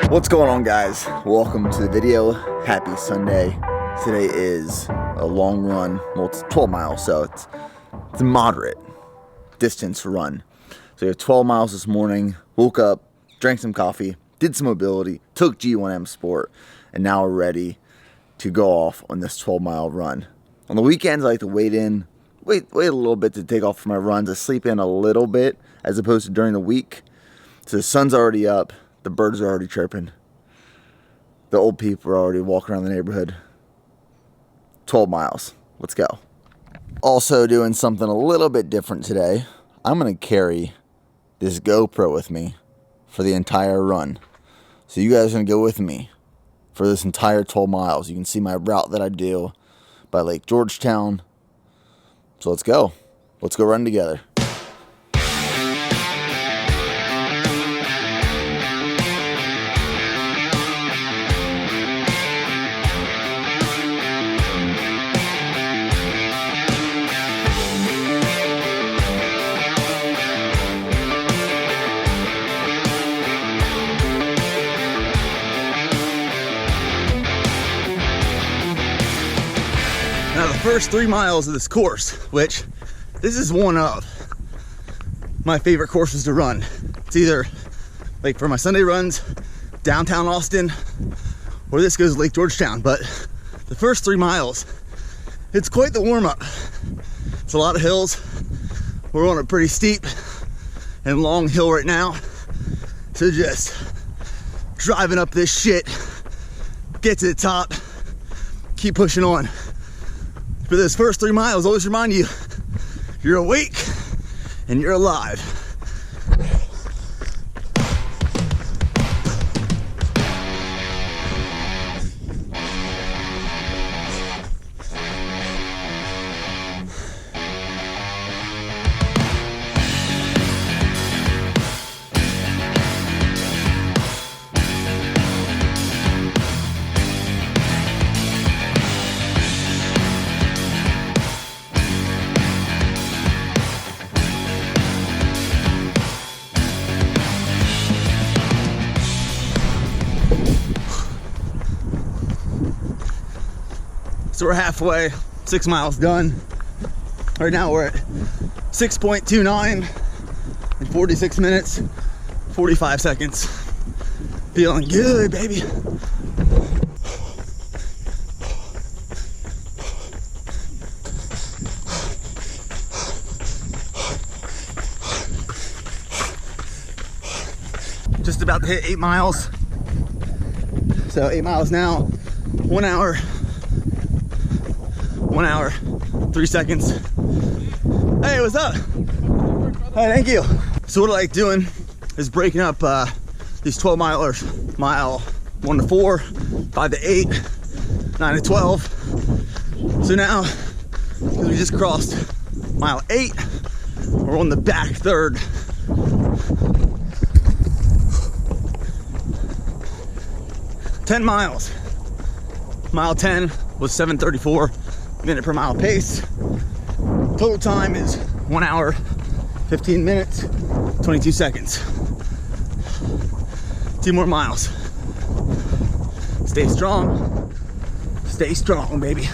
What's going on, guys? Welcome to the video. Happy Sunday. Today is a long run. Well, it's 12 miles, so it's a moderate distance run. So we have 12 miles this morning. Woke up, drank some coffee, did some mobility, took G1M Sport, and now we're ready to go off on this 12-mile run. On the weekends, I like to wait a little bit to take off for my runs. I sleep in a little bit as opposed to during the week. So the sun's already up. The birds are already chirping. The old people are already walking around the neighborhood. 12 miles. Let's go. Also doing something a little bit different today. I'm going to carry this GoPro with me for the entire run. So you guys are going to go with me for this entire 12 miles. You can see my route that I do by Lake Georgetown. So let's go. Let's go run together. Now the first 3 miles of this course, which this is one of my favorite courses to run. It's either like for my Sunday runs, downtown Austin, or this goes to Lake Georgetown. But the first 3 miles, it's quite the warm up. It's a lot of hills. We're on a pretty steep and long hill right now. So just driving up this shit, get to the top, keep pushing on. For those first 3 miles, always remind you, you're awake and you're alive. So we're halfway, 6 miles done. Right now we're at 6.29 in 46 minutes, 45 seconds. Feeling good, baby. Just about to hit 8 miles. So 8 miles now, 1 hour. 1 hour, 3 seconds. Hey, what's up? Hey, thank you. So what I like doing is breaking up these 12 milers, mile 1 to 4, 5 to 8, 9 to 12. So now, because we just crossed mile 8, we're on the back third. Ten miles. Mile 10 was 7:34 minute per mile pace. Total time is 1 hour, 15 minutes, 22 seconds. 2 more miles. Stay strong. Stay strong, baby.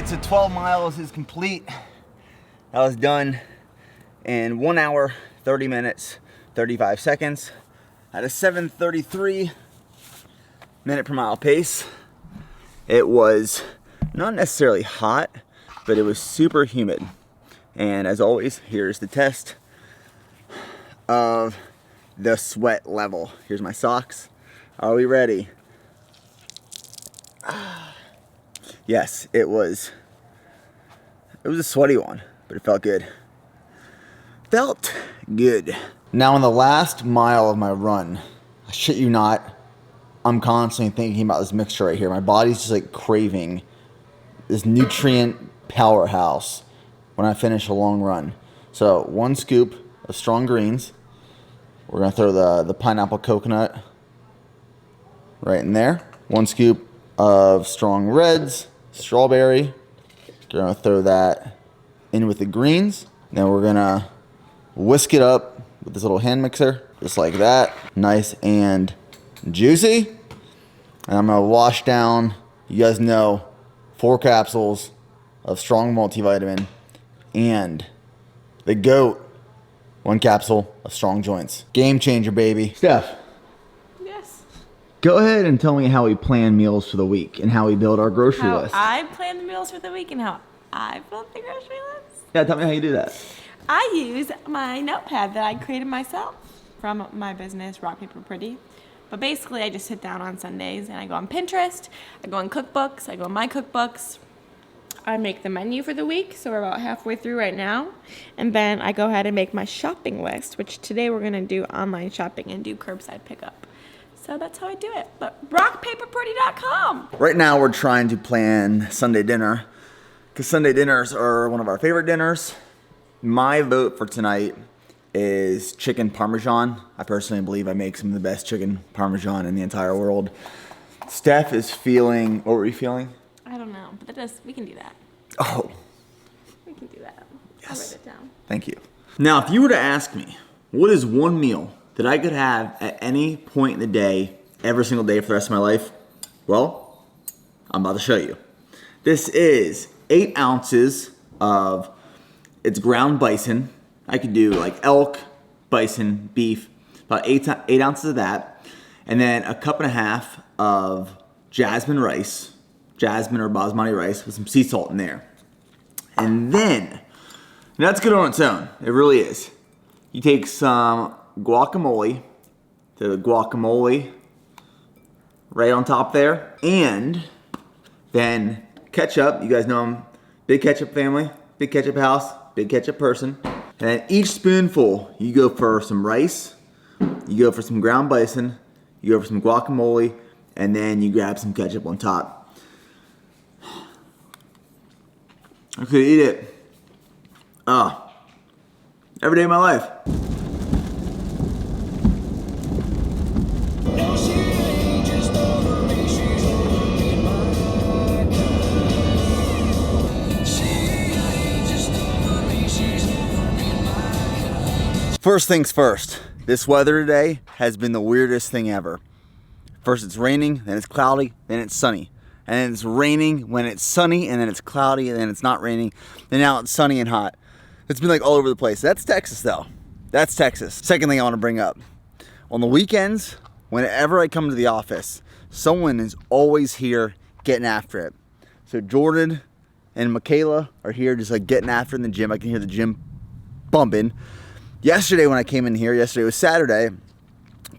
So 12 miles is complete. That was done in 1 hour, 30 minutes, 35 seconds at a 7:33 minute per mile pace. It was not necessarily hot, but it was super humid. And as always, here's the test of the sweat level. Here's my socks. Are we ready? Yes, it was a sweaty one, but it felt good. Felt good. Now on the last mile of my run, I shit you not, I'm constantly thinking about this mixture right here. My body's just like craving this nutrient powerhouse when I finish a long run. So 1 scoop of strong greens. We're gonna throw the pineapple coconut right in there. 1 scoop of strong reds, strawberry. We're gonna throw that in with the greens. Then we're gonna whisk it up with this little hand mixer, just like that. Nice and juicy. And I'm gonna wash down, you guys know, 4 capsules of strong multivitamin and the GOAT, 1 capsule of strong joints. Game changer, baby. Steph. Yes. Go ahead and tell me how we plan meals for the week and how we build our grocery list. I plan the meals for the week and how I build the grocery list. Yeah, tell me how you do that. I use my notepad that I created myself from my business, Rock Paper Pretty. But basically, I just sit down on Sundays and I go on Pinterest, I go on cookbooks, I go on my cookbooks. I make the menu for the week, so we're about halfway through right now. And then I go ahead and make my shopping list, which today we're going to do online shopping and do curbside pickup. So that's how I do it. But rockpaperpretty.com. Right now, we're trying to plan Sunday dinner because Sunday dinners are one of our favorite dinners. My vote for tonight is chicken parmesan. I personally believe I make some of the best chicken parmesan in the entire world. Steph is feeling, what were you feeling? I don't know, but we can do that. Oh. We can do that. Yes. I'll write it down. Thank you. Now, if you were to ask me, what is one meal that I could have at any point in the day, every single day for the rest of my life? Well, I'm about to show you. This is 8 ounces of, it's ground bison. I could do like elk, bison, beef, about 8 ounces of that. And then a cup and a half of jasmine rice, jasmine or basmati rice with some sea salt in there. And then, that's good on its own. It really is. You take some guacamole, the guacamole right on top there. And then ketchup. You guys know I'm big ketchup family, big ketchup house, big ketchup person. And then each spoonful, you go for some rice, you go for some ground bison, you go for some guacamole, and then you grab some ketchup on top. I could eat it every day of my life. First things first, this weather today has been the weirdest thing ever. First it's raining, then it's cloudy, then it's sunny. And then it's raining when it's sunny, and then it's cloudy, and then it's not raining. And now it's sunny and hot. It's been like all over the place. That's Texas though. That's Texas. Second thing I want to bring up. On the weekends, whenever I come to the office, someone is always here getting after it. So Jordan and Michaela are here just like getting after it in the gym. I can hear the gym bumping. Yesterday when I came in here, yesterday was Saturday,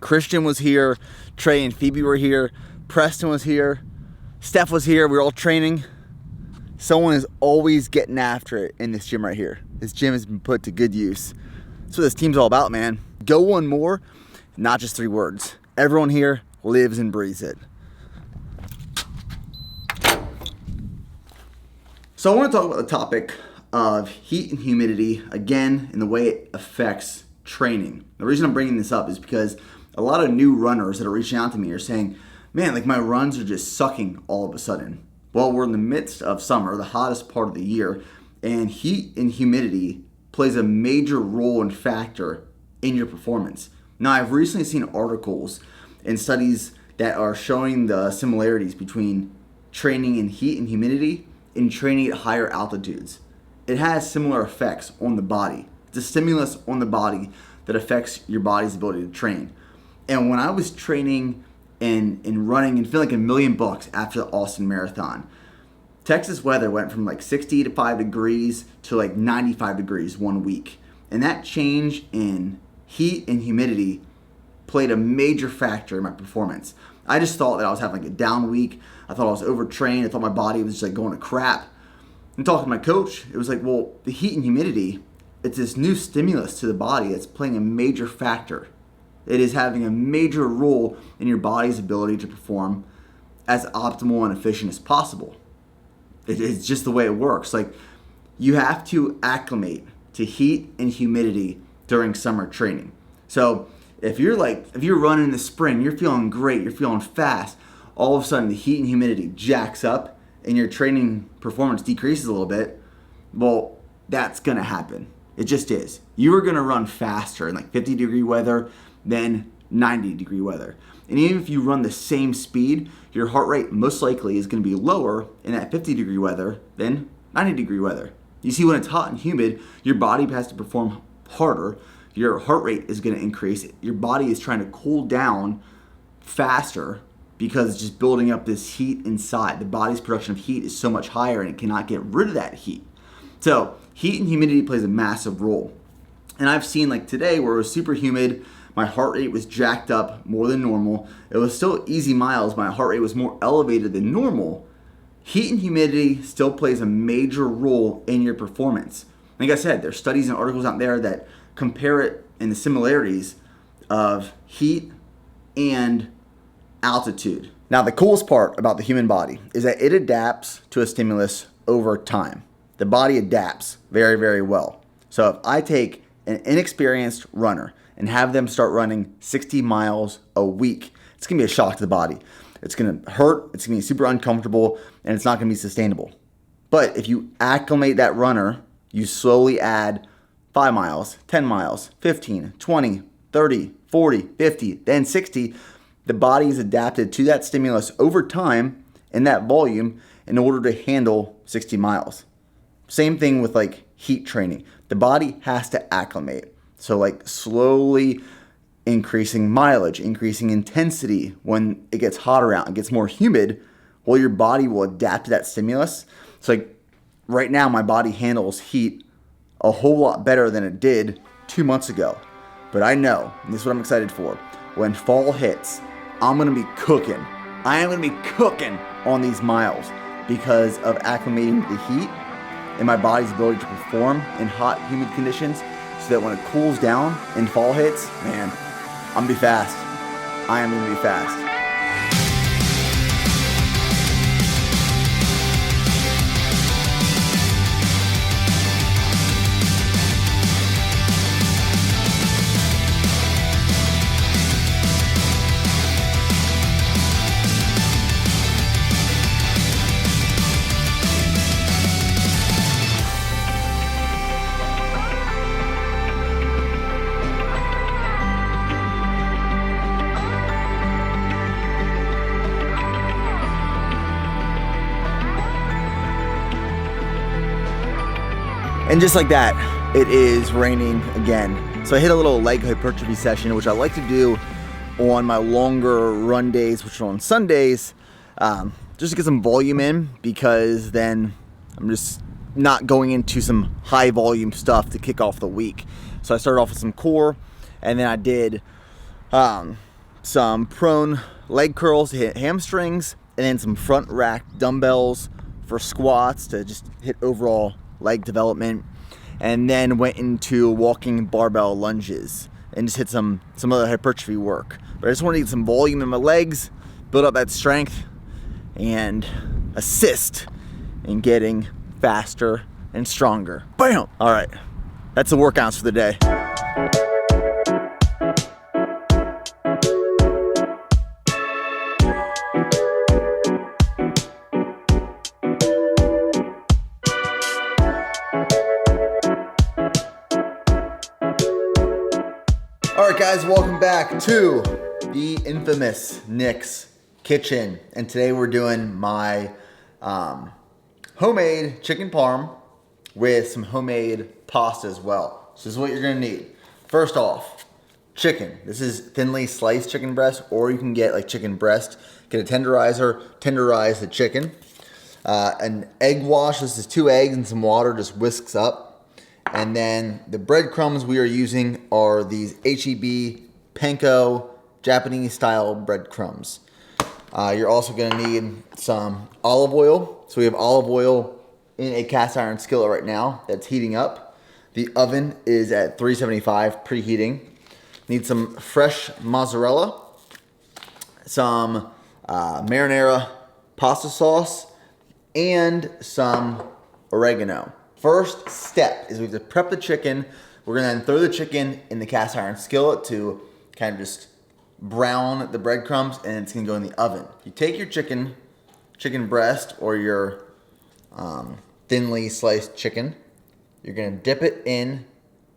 Christian was here, Trey and Phoebe were here, Preston was here, Steph was here, we were all training. Someone is always getting after it in this gym right here. This gym has been put to good use. That's what this team's all about, man. Go one more, not just 3 words. Everyone here lives and breathes it. So I want to talk about the topic of heat and humidity, again, and the way it affects training. The reason I'm bringing this up is because a lot of new runners that are reaching out to me are saying, man, like my runs are just sucking all of a sudden. Well, we're in the midst of summer, the hottest part of the year, and heat and humidity plays a major role and factor in your performance. Now, I've recently seen articles and studies that are showing the similarities between training in heat and humidity and training at higher altitudes. It has similar effects on the body. It's a stimulus on the body that affects your body's ability to train. And when I was training and running and feeling like $1,000,000 after the Austin Marathon, Texas weather went from like 65 degrees to like 95 degrees one week. And that change in heat and humidity played a major factor in my performance. I just thought that I was having like a down week. I thought I was overtrained. I thought my body was just like going to crap. And talking to my coach, it was like, well, the heat and humidity, it's this new stimulus to the body that's playing a major factor. It is having a major role in your body's ability to perform as optimal and efficient as possible. It's just the way it works. Like, you have to acclimate to heat and humidity during summer training. So if you're running in the spring, you're feeling great, you're feeling fast, all of a sudden the heat and humidity jacks up and your training performance decreases a little bit, well, that's gonna happen. It just is. You are gonna run faster in like 50-degree weather than 90-degree weather. And even if you run the same speed, your heart rate most likely is gonna be lower in that 50-degree weather than 90-degree weather. You see, when it's hot and humid, your body has to perform harder. Your heart rate is gonna increase. Your body is trying to cool down faster because it's just building up this heat inside. The body's production of heat is so much higher and it cannot get rid of that heat. So heat and humidity plays a massive role. And I've seen like today where it was super humid, my heart rate was jacked up more than normal. It was still easy miles, my heart rate was more elevated than normal. Heat and humidity still plays a major role in your performance. Like I said, there's studies and articles out there that compare it in the similarities of heat and altitude. Now, the coolest part about the human body is that it adapts to a stimulus over time. The body adapts very, very well. So if I take an inexperienced runner and have them start running 60 miles a week, it's gonna be a shock to the body. It's gonna hurt, it's gonna be super uncomfortable, and it's not gonna be sustainable. But if you acclimate that runner, you slowly add 5 miles, 10 miles, 15, 20, 30, 40, 50, then 60, the body is adapted to that stimulus over time in that volume in order to handle 60 miles. Same thing with like heat training. The body has to acclimate. So like slowly increasing mileage, increasing intensity when it gets hotter out, it gets more humid, well, your body will adapt to that stimulus. So like right now, my body handles heat a whole lot better than it did 2 months ago. But I know, and this is what I'm excited for, when fall hits, I'm gonna be cooking. I am gonna be cooking on these miles because of acclimating to the heat and my body's ability to perform in hot, humid conditions so that when it cools down and fall hits, man, I'm gonna be fast. I am gonna be fast. And just like that, it is raining again. So I hit a little leg hypertrophy session, which I like to do on my longer run days, which are on Sundays, just to get some volume in, because then I'm just not going into some high volume stuff to kick off the week. So I started off with some core, and then I did some prone leg curls to hit hamstrings, and then some front rack dumbbells for squats to just hit overall leg development, and then went into walking barbell lunges and just hit some other hypertrophy work. But I just wanted to get some volume in my legs, build up that strength, and assist in getting faster and stronger. Bam! All right, that's the workouts for the day. Alright guys, welcome back to the infamous Nick's Kitchen. And today we're doing my homemade chicken parm with some homemade pasta as well. So this is what you're gonna need. First off, chicken. This is thinly sliced chicken breast, or you can get like chicken breast. Get a tenderizer, tenderize the chicken. An egg wash, this is 2 eggs and some water, just whisks up. And then the breadcrumbs we are using are these HEB panko Japanese style breadcrumbs. You're also gonna need some olive oil. So we have olive oil in a cast iron skillet right now that's heating up. The oven is at 375 preheating. Need some fresh mozzarella, some marinara pasta sauce, and some oregano. First step is we have to prep the chicken. We're gonna then throw the chicken in the cast iron skillet to kind of just brown the breadcrumbs, and it's gonna go in the oven. You take your chicken breast or your thinly sliced chicken. You're gonna dip it in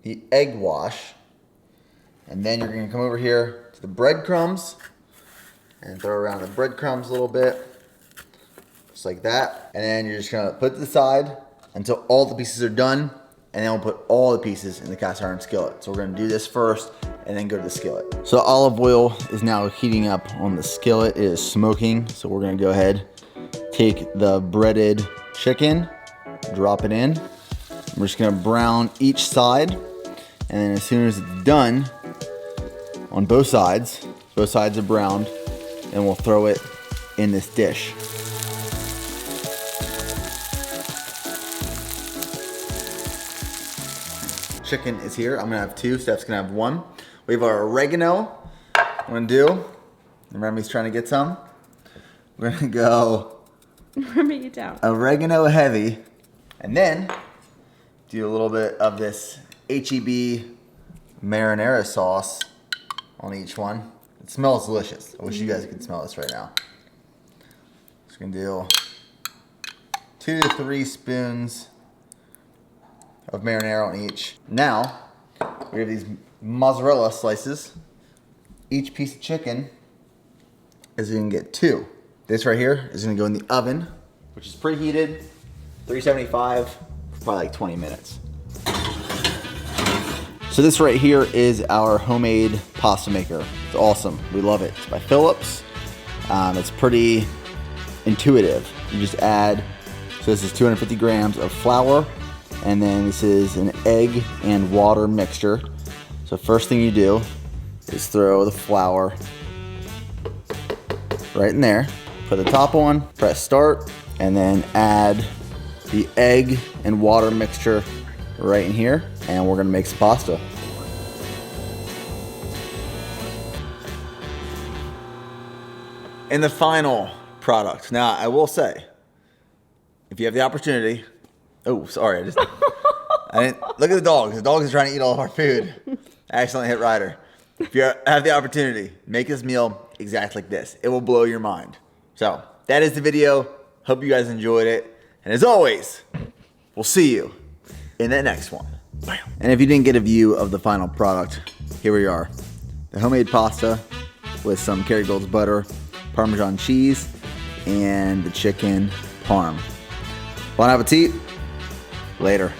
the egg wash, and then you're gonna come over here to the breadcrumbs and throw around the breadcrumbs a little bit, just like that. And then you're just gonna put it to the side until all the pieces are done, and then we'll put all the pieces in the cast iron skillet. So we're gonna do this first and then go to the skillet. So olive oil is now heating up on the skillet. It is smoking, so we're gonna go ahead, take the breaded chicken, drop it in. We're just gonna brown each side, and then as soon as it's done on both sides are browned, and we'll throw it in this dish. Chicken is here. I'm gonna have two, Steph's gonna have one. We have our oregano. I'm gonna do, and Remy's trying to get some. We're gonna go Remy, it down. Oregano heavy, and then do a little bit of this HEB marinara sauce on each one. It smells delicious. I wish you guys could smell this right now. Just gonna do 2 to 3 spoons of marinara on each. Now, we have these mozzarella slices. Each piece of chicken is gonna get 2. This right here is gonna go in the oven, which is preheated, 375, for probably like 20 minutes. So this right here is our homemade pasta maker. It's awesome, we love it. It's by Philips. It's pretty intuitive. You just add, so this is 250 grams of flour, and then this is an egg and water mixture. So first thing you do is throw the flour right in there, put the top on, press start, and then add the egg and water mixture right in here, and we're gonna make some pasta. And the final product. Now, I will say, if you have the opportunity, oh, sorry, I didn't, look at the dog. The dog is trying to eat all of our food. I accidentally hit Ryder. If you have the opportunity, make this meal exactly like this. It will blow your mind. So, that is the video. Hope you guys enjoyed it. And as always, we'll see you in the next one. Bam. And if you didn't get a view of the final product, here we are. The homemade pasta with some Kerrygold's butter, Parmesan cheese, and the chicken parm. Bon appetit. Later.